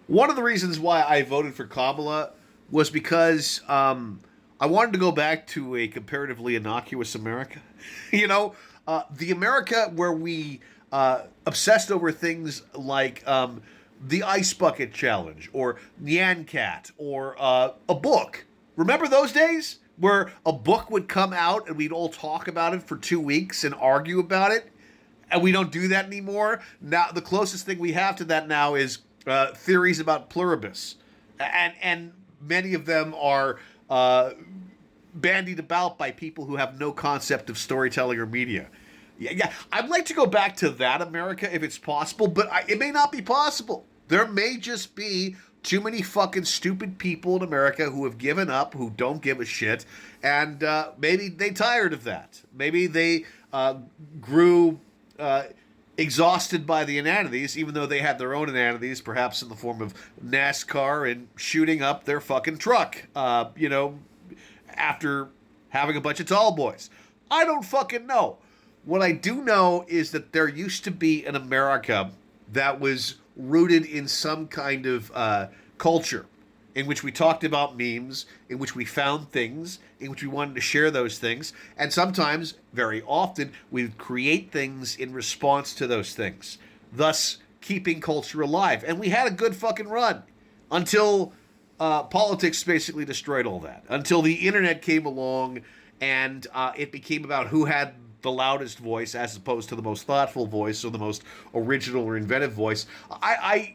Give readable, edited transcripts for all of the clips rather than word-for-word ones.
One of the reasons why I voted for Kamala was because I wanted to go back to a comparatively innocuous America. you know, the America where we obsessed over things like the ice bucket challenge or Nyan Cat or a book. Remember those days where a book would come out and we'd all talk about it for 2 weeks and argue about it? And we don't do that anymore. Now, the closest thing we have to that now is theories about pluribus, and many of them are bandied about by people who have no concept of storytelling or media. Yeah, I'd like to go back to that America if it's possible, but it may not be possible. There may just be too many fucking stupid people in America who have given up, who don't give a shit, and maybe they tired of that. Maybe they grew exhausted by the inanities, even though they had their own inanities, perhaps in the form of NASCAR and shooting up their fucking truck, after having a bunch of tall boys. I don't fucking know. What I do know is that there used to be an America that was rooted in some kind of culture in which we talked about memes, in which we found things, in which we wanted to share those things, and sometimes, very often, we would create things in response to those things, thus keeping culture alive. And we had a good fucking run until politics basically destroyed all that, until the internet came along and it became about who had the loudest voice as opposed to the most thoughtful voice or the most original or inventive voice. I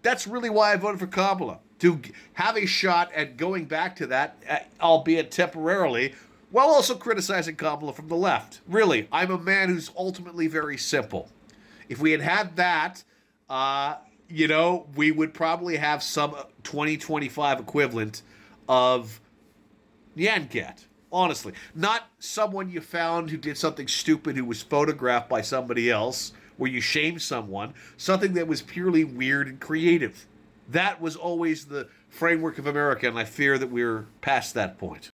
that's really why I voted for Kamala, to have a shot at going back to that, albeit temporarily, while also criticizing Kamala from the left. Really, I'm a man who's ultimately very simple. If we had had that, we would probably have some 2025 equivalent of Yankat. Honestly, not someone you found who did something stupid who was photographed by somebody else, where you shamed someone, something that was purely weird and creative. That was always the framework of America, and I fear that we're past that point.